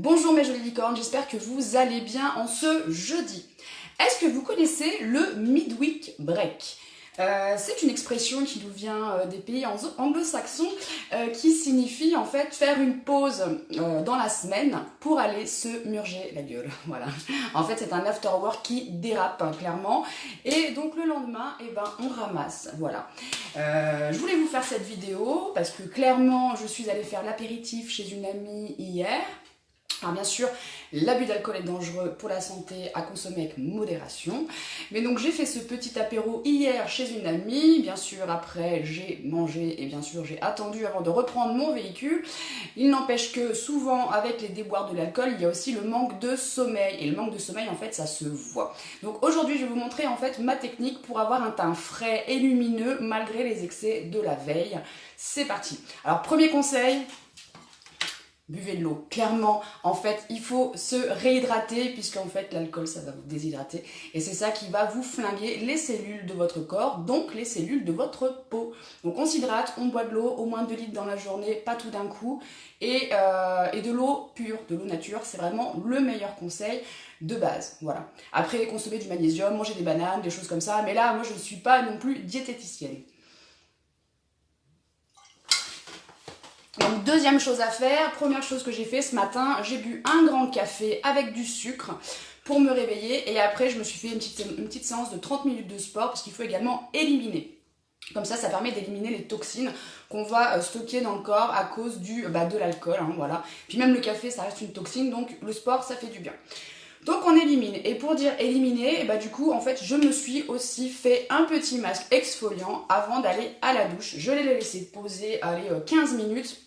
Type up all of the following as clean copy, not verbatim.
Bonjour mes jolies licornes, j'espère que vous allez bien en ce jeudi. Est-ce que vous connaissez le midweek break? C'est une expression qui nous vient des pays anglo-saxons qui signifie en fait faire une pause dans la semaine pour aller se murger la gueule. Voilà. En fait, c'est un after work qui dérape clairement et donc le lendemain, on ramasse. Voilà. Je voulais vous faire cette vidéo parce que clairement, je suis allée faire l'apéritif chez une amie hier. Alors bien sûr, l'abus d'alcool est dangereux pour la santé, à consommer avec modération. Mais donc j'ai fait ce petit apéro hier chez une amie. Bien sûr, après j'ai mangé et bien sûr j'ai attendu avant de reprendre mon véhicule. Il n'empêche que souvent avec les déboires de l'alcool, il y a aussi le manque de sommeil. Et le manque de sommeil, en fait, ça se voit. Donc aujourd'hui, je vais vous montrer en fait ma technique pour avoir un teint frais et lumineux malgré les excès de la veille. C'est parti. Alors premier conseil. Buvez de l'eau. Clairement, en fait, il faut se réhydrater puisqu'en fait, l'alcool, ça va vous déshydrater. Et c'est ça qui va vous flinguer les cellules de votre corps, donc les cellules de votre peau. Donc on s'hydrate, on boit de l'eau, au moins 2 litres dans la journée, pas tout d'un coup. Et de l'eau pure, de l'eau nature, c'est vraiment le meilleur conseil de base. Voilà. Après, consommer du magnésium, manger des bananes, des choses comme ça. Mais là, moi, je ne suis pas non plus diététicienne. Donc deuxième chose à faire, première chose que j'ai fait ce matin, j'ai bu un grand café avec du sucre pour me réveiller et après je me suis fait une petite séance de 30 minutes de sport parce qu'il faut également éliminer. Comme ça permet d'éliminer les toxines qu'on va stocker dans le corps à cause de l'alcool, hein, voilà. Puis même le café, ça reste une toxine, donc le sport, ça fait du bien. Donc on élimine. Et pour dire éliminer, du coup, en fait, je me suis aussi fait un petit masque exfoliant avant d'aller à la douche. Je l'ai laissé poser, 15 minutes.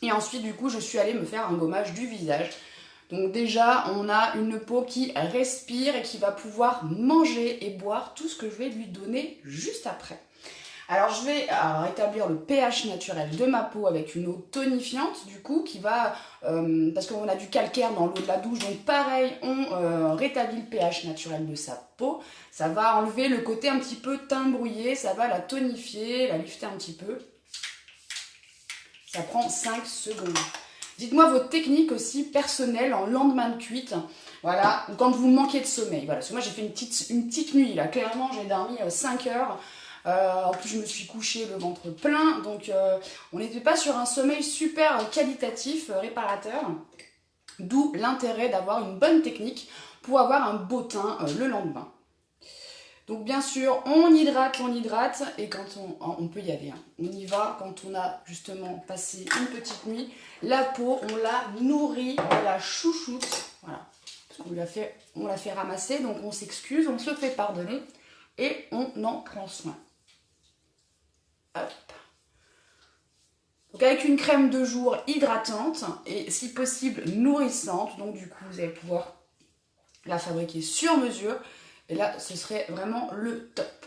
Et ensuite, du coup, je suis allée me faire un gommage du visage. Donc déjà, on a une peau qui respire et qui va pouvoir manger et boire tout ce que je vais lui donner juste après. Alors je vais rétablir le pH naturel de ma peau avec une eau tonifiante du coup qui va, parce qu'on a du calcaire dans l'eau de la douche, donc pareil, on rétablit le pH naturel de sa peau. Ça va enlever le côté un petit peu teint brouillé, ça va la tonifier, la lifter un petit peu. Ça prend 5 secondes. Dites-moi votre technique aussi personnelle en lendemain de cuite. Voilà, ou quand vous manquez de sommeil. Voilà, parce que moi j'ai fait une petite nuit là. Clairement, j'ai dormi 5 heures. En plus, je me suis couchée le ventre plein. Donc, on n'était pas sur un sommeil super qualitatif, réparateur. D'où l'intérêt d'avoir une bonne technique pour avoir un beau teint le lendemain. Donc bien sûr, on hydrate, et quand on peut y aller, hein. On y va quand on a justement passé une petite nuit. La peau, on la nourrit, on la chouchoute, voilà. Parce qu'on l'a fait ramasser, donc on s'excuse, on se fait pardonner et on en prend soin. Hop. Donc avec une crème de jour hydratante et si possible nourrissante, donc du coup vous allez pouvoir la fabriquer sur mesure. Et là, ce serait vraiment le top.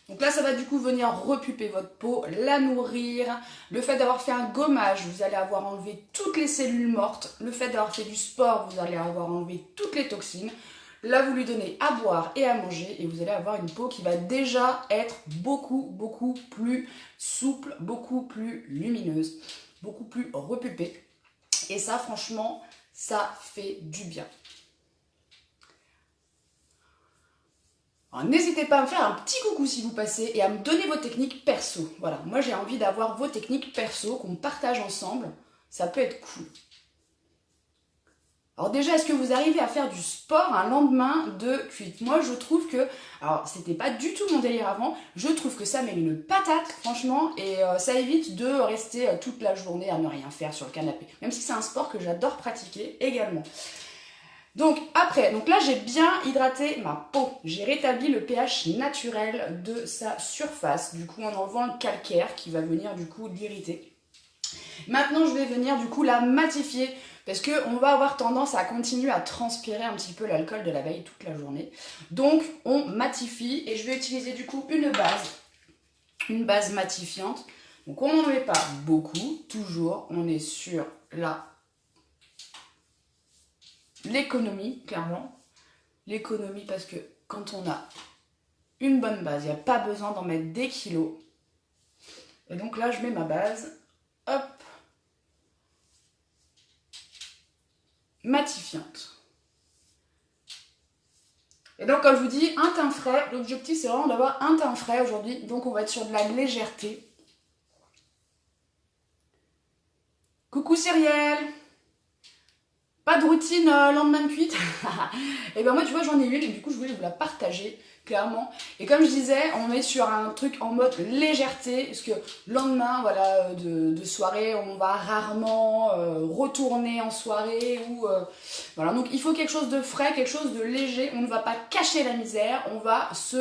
Donc là, ça va du coup venir repuper votre peau, la nourrir. Le fait d'avoir fait un gommage, vous allez avoir enlevé toutes les cellules mortes. Le fait d'avoir fait du sport, vous allez avoir enlevé toutes les toxines. Là, vous lui donnez à boire et à manger et vous allez avoir une peau qui va déjà être beaucoup plus souple, beaucoup plus lumineuse, beaucoup plus repupée. Et ça, franchement, ça fait du bien. N'hésitez pas à me faire un petit coucou si vous passez et à me donner vos techniques perso. Voilà, moi j'ai envie d'avoir vos techniques perso, qu'on partage ensemble. Ça peut être cool. Alors déjà, est-ce que vous arrivez à faire du sport un lendemain de cuite? Moi, je trouve que, alors c'était pas du tout mon délire avant, je trouve que ça met une patate, franchement, et ça évite de rester toute la journée à ne rien faire sur le canapé. Même si c'est un sport que j'adore pratiquer également. Donc après, là j'ai bien hydraté ma peau, j'ai rétabli le pH naturel de sa surface, du coup en enlevant le calcaire qui va venir du coup l'irriter. Maintenant je vais venir du coup la matifier, parce qu'on va avoir tendance à continuer à transpirer un petit peu l'alcool de la veille toute la journée. Donc on matifie et je vais utiliser du coup une base matifiante. Donc on n'en met pas beaucoup, toujours on est sur l'économie, clairement. L'économie parce que quand on a une bonne base, il n'y a pas besoin d'en mettre des kilos. Et donc là, je mets ma base matifiante. Et donc comme je vous dis, un teint frais, l'objectif c'est vraiment d'avoir un teint frais aujourd'hui, donc on va être sur de la légèreté. Coucou Cyrielle! Pas de routine lendemain de cuite. Et ben moi tu vois j'en ai une et du coup je voulais vous la partager clairement. Et comme je disais, on est sur un truc en mode légèreté, parce que lendemain voilà, de soirée, on va rarement retourner en soirée ou voilà, donc il faut quelque chose de frais, quelque chose de léger. On ne va pas cacher la misère, on va se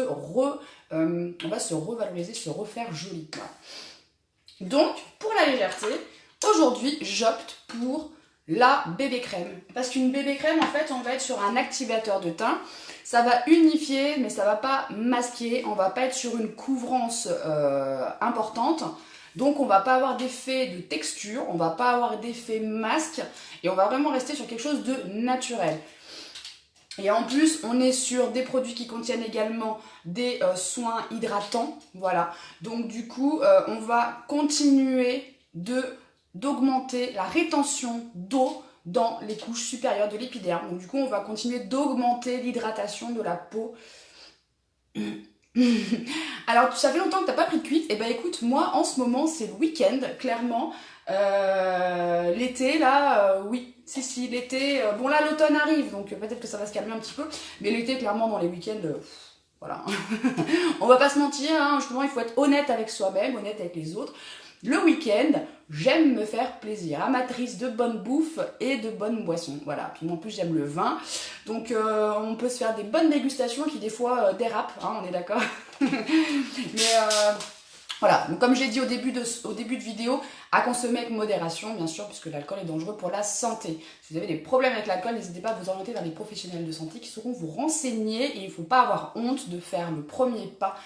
revaloriser, se refaire joli. Voilà. Donc pour la légèreté, aujourd'hui j'opte pour la bébé crème. Parce qu'une bébé crème, en fait, on va être sur un activateur de teint. Ça va unifier, mais ça va pas masquer. On va pas être sur une couvrance importante. Donc, on va pas avoir d'effet de texture. On va pas avoir d'effet masque. Et on va vraiment rester sur quelque chose de naturel. Et en plus, on est sur des produits qui contiennent également des soins hydratants. Voilà. Donc, du coup, on va continuer d'augmenter la rétention d'eau dans les couches supérieures de l'épiderme. Donc du coup, on va continuer d'augmenter l'hydratation de la peau. Alors, ça fait longtemps que tu n'as pas pris de cuite. Et ben écoute, moi, en ce moment, c'est le week-end, clairement. L'été, là, oui. Si, l'été... bon, là, l'automne arrive, donc peut-être que ça va se calmer un petit peu. Mais l'été, clairement, dans les week-ends... voilà. On va pas se mentir, hein, justement, il faut être honnête avec soi-même, honnête avec les autres. Le week-end, j'aime me faire plaisir, amatrice de bonne bouffe et de bonnes boissons. Voilà, puis en plus j'aime le vin, donc on peut se faire des bonnes dégustations qui des fois dérapent, hein, on est d'accord. Mais voilà, donc comme j'ai dit au début de vidéo, à consommer avec modération, bien sûr, puisque l'alcool est dangereux pour la santé. Si vous avez des problèmes avec l'alcool, n'hésitez pas à vous orienter vers les professionnels de santé qui sauront vous renseigner et il ne faut pas avoir honte de faire le premier pas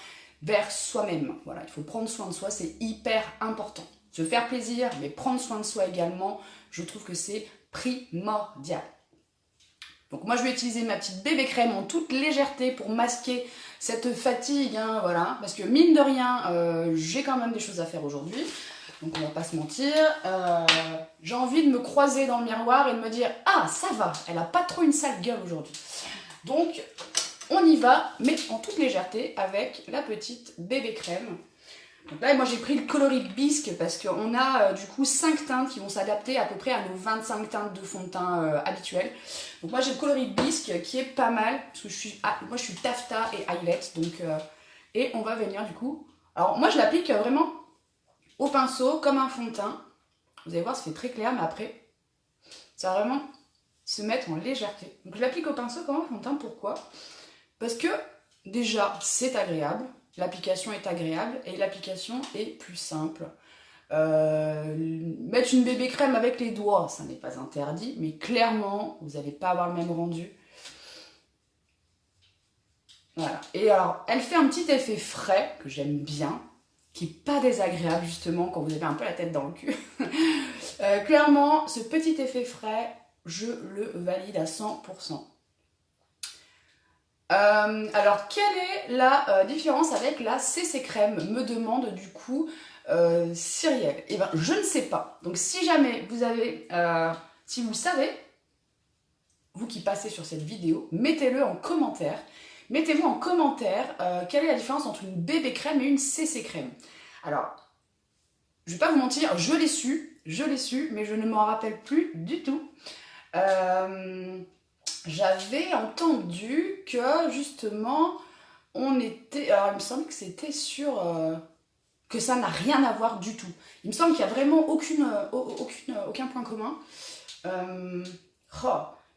vers soi-même. Voilà, il faut prendre soin de soi, c'est hyper important. Se faire plaisir, mais prendre soin de soi également, je trouve que c'est primordial. Donc moi je vais utiliser ma petite bébé crème en toute légèreté pour masquer cette fatigue, hein, voilà, parce que mine de rien, j'ai quand même des choses à faire aujourd'hui, donc on va pas se mentir. J'ai envie de me croiser dans le miroir et de me dire « Ah, ça va, elle a pas trop une sale gueule aujourd'hui ». Donc on y va, mais en toute légèreté, avec la petite bébé crème. Donc là, moi j'ai pris le coloris bisque parce qu'on a du coup 5 teintes qui vont s'adapter à peu près à nos 25 teintes de fond de teint habituels. Donc moi j'ai le coloris bisque qui est pas mal, parce que moi je suis taffeta et highlight, donc et on va venir du coup. Alors moi je l'applique vraiment au pinceau comme un fond de teint. Vous allez voir, ça fait très clair, mais après, ça va vraiment se mettre en légèreté. Donc je l'applique au pinceau comme un fond de teint, pourquoi ? Parce que déjà c'est agréable, l'application est agréable et l'application est plus simple. Mettre une bébé crème avec les doigts, ça n'est pas interdit, mais clairement vous n'allez pas avoir le même rendu. Voilà. Et alors elle fait un petit effet frais que j'aime bien, qui n'est pas désagréable justement quand vous avez un peu la tête dans le cul. Clairement ce petit effet frais, je le valide à 100%. Alors, quelle est la différence avec la CC crème, me demande du coup Cyrielle. Eh bien, je ne sais pas. Donc, si jamais vous avez, si vous le savez, vous qui passez sur cette vidéo, mettez-le en commentaire. Mettez-vous en commentaire quelle est la différence entre une bébé crème et une CC crème. Alors, je ne vais pas vous mentir, je l'ai su, mais je ne m'en rappelle plus du tout. J'avais entendu que justement on était... Alors il me semble que c'était sur... que ça n'a rien à voir du tout. Il me semble qu'il n'y a vraiment aucun point commun.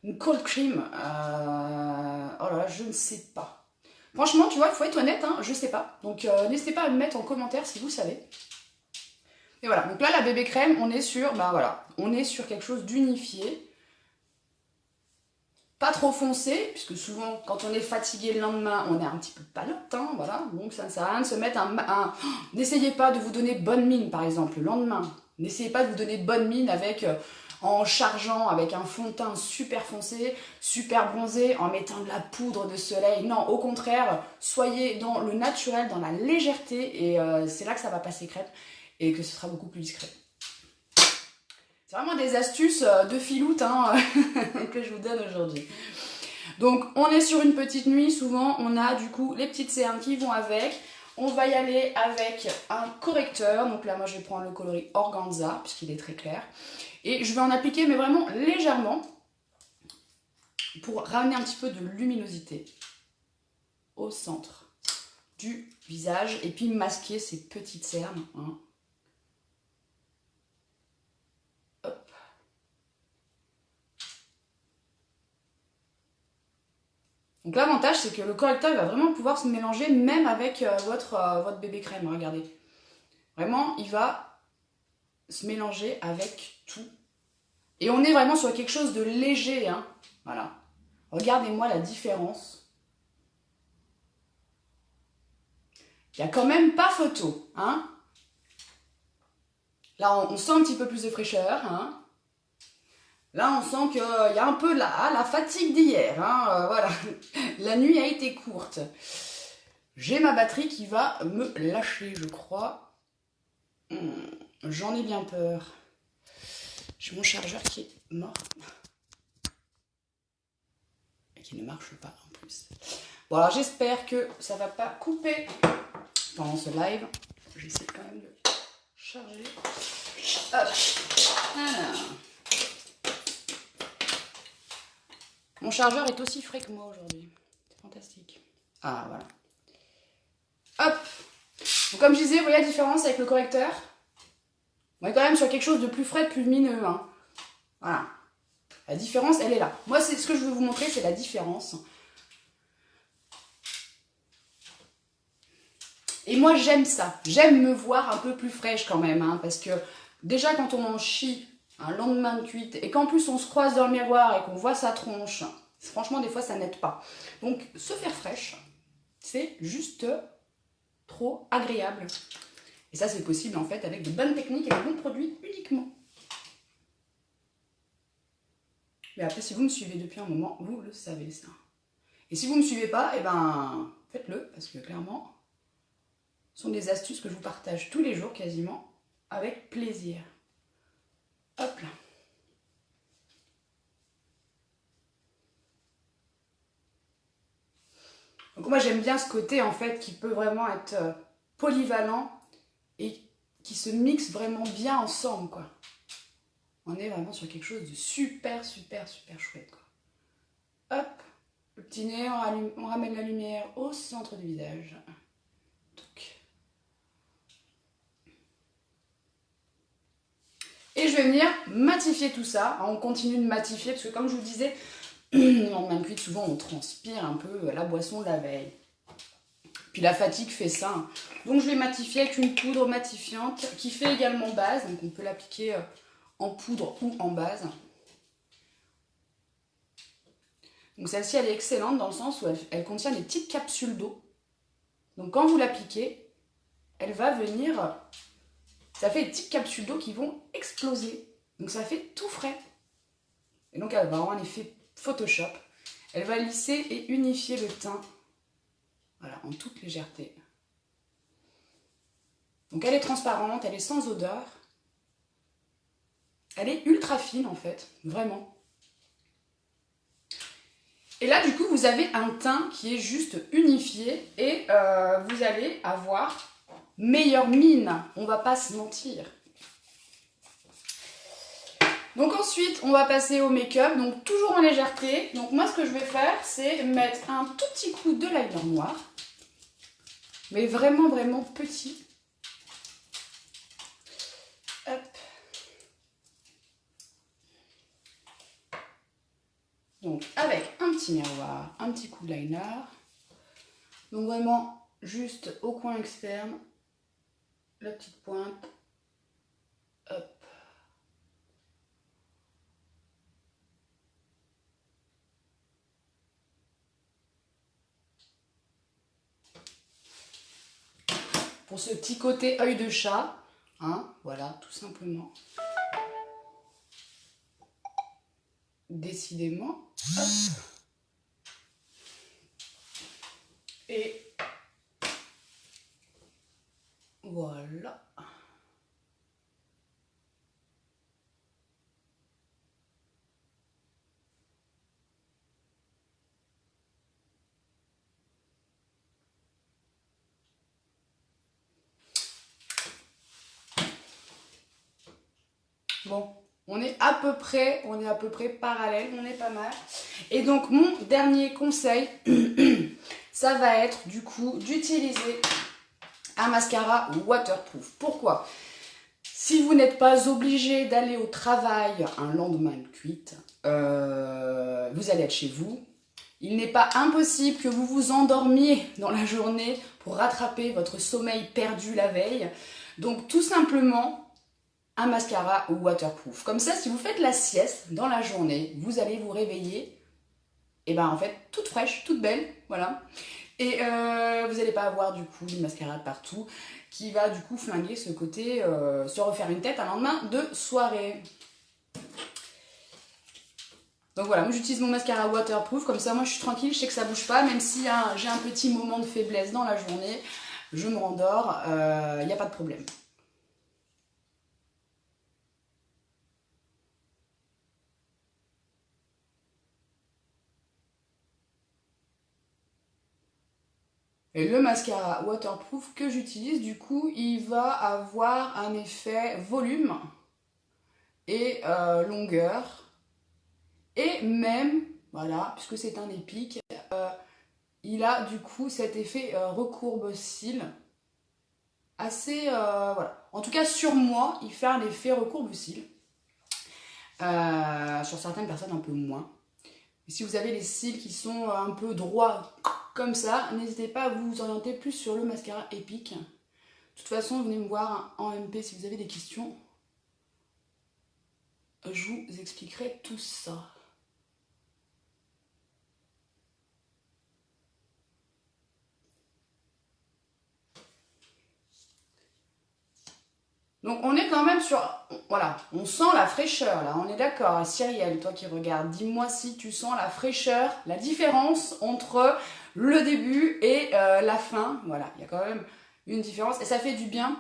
Une cold cream. Oh là là, je ne sais pas. Franchement, tu vois, il faut être honnête, hein, je ne sais pas. Donc n'hésitez pas à me mettre en commentaire si vous savez. Et voilà, donc là la bébé crème, on est sur... Ben voilà, on est sur quelque chose d'unifié. Pas trop foncé, puisque souvent quand on est fatigué le lendemain, on est un petit peu palote, hein, voilà. Donc ça ne sert à rien de se mettre N'essayez pas de vous donner bonne mine par exemple le lendemain. N'essayez pas de vous donner bonne mine avec en chargeant avec un fond de teint super foncé, super bronzé, en mettant de la poudre de soleil. Non, au contraire, soyez dans le naturel, dans la légèreté, et c'est là que ça va passer crème et que ce sera beaucoup plus discret. C'est vraiment des astuces de filoute hein, que je vous donne aujourd'hui. Donc on est sur une petite nuit, souvent on a du coup les petites cernes qui vont avec. On va y aller avec un correcteur, donc là moi je vais prendre le coloris Organza puisqu'il est très clair. Et je vais en appliquer mais vraiment légèrement pour ramener un petit peu de luminosité au centre du visage et puis masquer ces petites cernes. Hein. Hop. Donc l'avantage c'est que le correcteur il va vraiment pouvoir se mélanger même avec votre bébé crème, regardez. Vraiment il va se mélanger avec tout. Et on est vraiment sur quelque chose de léger, hein. Voilà. Regardez-moi la différence. Il n'y a quand même pas photo, hein. Là, on sent un petit peu plus de fraîcheur, hein. Là, on sent qu'il y a un peu la fatigue d'hier, hein. Voilà. La nuit a été courte. J'ai ma batterie qui va me lâcher, je crois. J'en ai bien peur. J'ai mon chargeur qui est mort. Et qui ne marche pas en plus. Bon alors j'espère que ça va pas couper pendant ce live. J'essaie quand même de charger. Hop. Voilà. Mon chargeur est aussi frais que moi aujourd'hui. C'est fantastique. Ah voilà. Hop. Donc comme je disais, vous voyez la différence avec le correcteur? On est quand même sur quelque chose de plus frais, de plus lumineux. Hein. Voilà. La différence, elle est là. Moi, c'est ce que je veux vous montrer, c'est la différence. Et moi, j'aime ça. J'aime me voir un peu plus fraîche quand même. Hein, parce que déjà, quand on en chie un lendemain de cuite et qu'en plus, on se croise dans le miroir et qu'on voit sa tronche, franchement, des fois, ça n'aide pas. Donc, se faire fraîche, c'est juste trop agréable. Et ça, c'est possible en fait avec de bonnes techniques et de bons produits uniquement. Mais après, si vous me suivez depuis un moment, vous le savez ça. Et si vous ne me suivez pas, eh ben, faites-le, parce que clairement, ce sont des astuces que je vous partage tous les jours quasiment, avec plaisir. Hop là. Donc moi j'aime bien ce côté en fait qui peut vraiment être polyvalent et qui se mixe vraiment bien ensemble quoi. On est vraiment sur quelque chose de super chouette quoi. Hop, le petit nez, on ramène la lumière au centre du visage. Donc. Et je vais venir matifier tout ça. On continue de matifier parce que comme je vous disais, en main cuite, souvent on transpire un peu la boisson de la veille. Puis la fatigue fait ça. Hein. Donc je vais matifier avec une poudre matifiante qui fait également base. Donc on peut l'appliquer en poudre ou en base. Donc celle-ci elle est excellente dans le sens où elle contient des petites capsules d'eau. Donc quand vous l'appliquez, elle va venir... Ça fait des petites capsules d'eau qui vont exploser. Donc ça fait tout frais. Et donc elle va avoir un effet Photoshop. Elle va lisser et unifier le teint. Voilà, en toute légèreté. Donc elle est transparente, elle est sans odeur. Elle est ultra fine en fait, vraiment. Et là du coup vous avez un teint qui est juste unifié et vous allez avoir meilleure mine, on va pas se mentir. Donc ensuite on va passer au make-up, donc toujours en légèreté. Donc moi ce que je vais faire c'est mettre un tout petit coup de liner noir. Mais vraiment petit. Hop. Donc avec un petit miroir, un petit coup de liner. Donc vraiment juste au coin externe, la petite pointe. Hop. Pour ce petit côté œil de chat, hein, voilà, tout simplement. Décidément. Hop. Et voilà. Bon, on est à peu près parallèle, on est pas mal. Et donc mon dernier conseil, ça va être du coup d'utiliser un mascara waterproof. Pourquoi? Si vous n'êtes pas obligé d'aller au travail un lendemain de cuite, vous allez être chez vous. Il n'est pas impossible que vous vous endormiez dans la journée pour rattraper votre sommeil perdu la veille. Donc tout simplement, un mascara waterproof. Comme ça, si vous faites la sieste dans la journée, vous allez vous réveiller, et ben en fait, toute fraîche, toute belle, voilà. Et vous n'allez pas avoir du coup une mascarade partout qui va du coup flinguer ce côté, se refaire une tête un lendemain de soirée. Donc voilà, moi j'utilise mon mascara waterproof, comme ça moi je suis tranquille, je sais que ça bouge pas, même si j'ai un petit moment de faiblesse dans la journée, je me rendors, il n'y a pas de problème. Et le mascara waterproof que j'utilise, du coup, il va avoir un effet volume et longueur. Et même, voilà, puisque c'est un épique, il a du coup cet effet recourbe-cils. Assez, voilà. En tout cas, sur moi, il fait un effet recourbe-cils. Sur certaines personnes, un peu moins. Et si vous avez les cils qui sont un peu droits comme ça, n'hésitez pas à vous orienter plus sur le mascara épique. De toute façon, venez me voir en MP si vous avez des questions. Je vous expliquerai tout ça. Donc on est quand même sur... Voilà, on sent la fraîcheur là, on est d'accord. Cyrielle, toi qui regardes, dis-moi si tu sens la fraîcheur, la différence entre le début et la fin. Voilà, il y a quand même une différence. Et ça fait du bien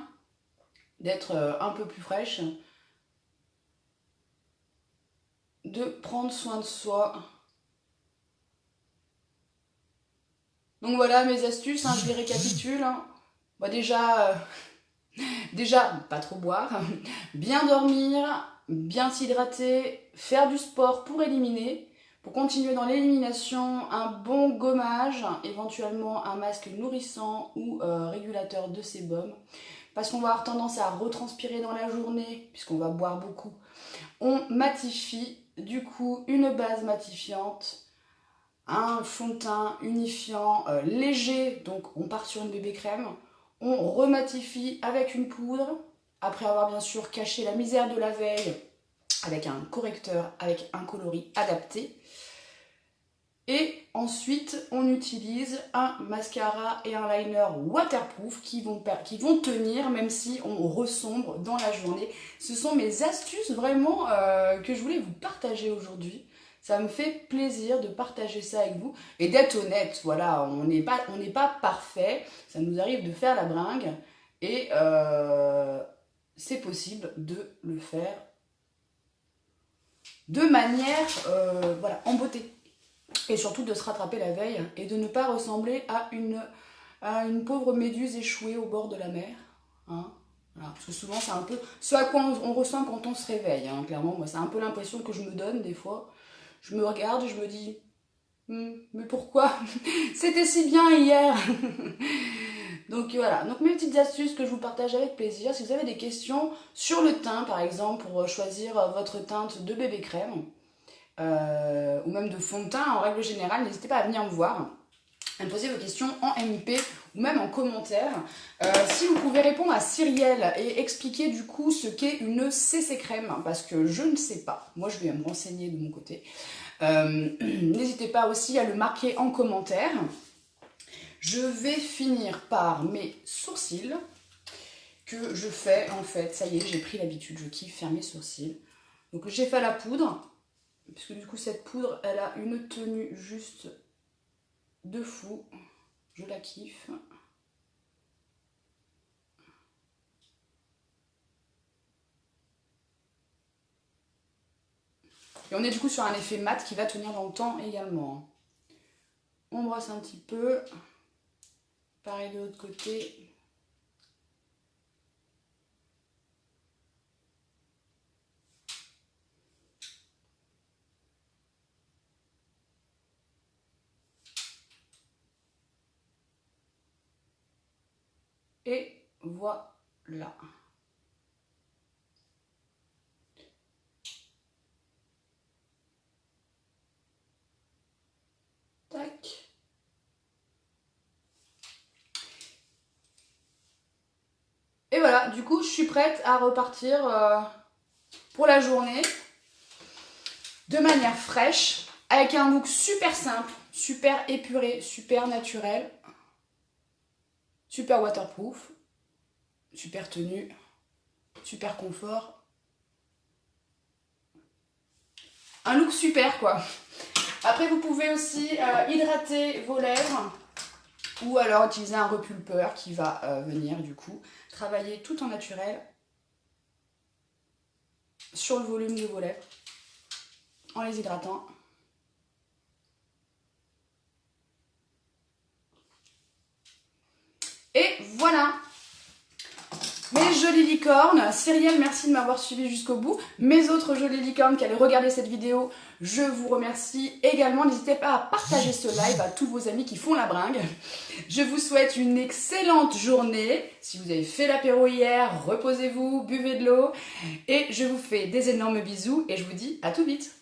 d'être un peu plus fraîche. De prendre soin de soi. Donc voilà mes astuces, hein, je les récapitule. Hein. Bon, déjà, pas trop boire, bien dormir, bien s'hydrater, faire du sport pour éliminer. Pour continuer dans l'élimination, un bon gommage, éventuellement un masque nourrissant ou régulateur de sébum. Parce qu'on va avoir tendance à retranspirer dans la journée, puisqu'on va boire beaucoup. On matifie, du coup, une base matifiante, un fond de teint unifiant léger, donc on part sur une bébé crème. On rematifie avec une poudre, après avoir bien sûr caché la misère de la veille avec un correcteur, avec un coloris adapté. Et ensuite, on utilise un mascara et un liner waterproof qui vont tenir même si on ressombre dans la journée. Ce sont mes astuces vraiment que je voulais vous partager aujourd'hui. Ça me fait plaisir de partager ça avec vous et d'être honnête. Voilà, on n'est pas parfait. Ça nous arrive de faire la bringue et c'est possible de le faire de manière voilà, en beauté. Et surtout de se rattraper la veille et de ne pas ressembler à une pauvre méduse échouée au bord de la mer. Hein, voilà, parce que souvent c'est un peu ce à quoi on ressent quand on se réveille. Hein, clairement, moi c'est un peu l'impression que je me donne des fois. Je me regarde et je me dis mais pourquoi c'était si bien hier. Donc voilà, donc mes petites astuces que je vous partage avec plaisir. Si vous avez des questions sur le teint par exemple pour choisir votre teinte de bébé crème, ou même de fond de teint en règle générale, n'hésitez pas à venir me voir, à me poser vos questions en MP ou même en commentaire. Si vous pouvez répondre à Cyrielle et expliquer du coup ce qu'est une CC crème, parce que je ne sais pas, moi je vais me renseigner de mon côté. N'hésitez pas aussi à le marquer en commentaire. Je vais finir par mes sourcils que je fais en fait, ça y est, j'ai pris l'habitude, je kiffe faire mes sourcils. Donc j'ai fait la poudre. Puisque du coup cette poudre elle a une tenue juste de fou, je la kiffe. Et on est du coup sur un effet mat qui va tenir dans le temps également. On brosse un petit peu, pareil de l'autre côté. Et voilà. Tac. Et voilà, du coup, je suis prête à repartir pour la journée de manière fraîche, avec un look super simple, super épuré, super naturel, super waterproof, super tenue, super confort. Un look super quoi. Après vous pouvez aussi hydrater vos lèvres ou alors utiliser un repulpeur qui va venir du coup travailler tout en naturel sur le volume de vos lèvres en les hydratant. Et voilà. Mes jolies licornes, Cyrielle, merci de m'avoir suivi jusqu'au bout. Mes autres jolies licornes qui allaient regarder cette vidéo, je vous remercie également. N'hésitez pas à partager ce live à tous vos amis qui font la bringue. Je vous souhaite une excellente journée. Si vous avez fait l'apéro hier, reposez-vous, buvez de l'eau. Et je vous fais des énormes bisous et je vous dis à tout vite.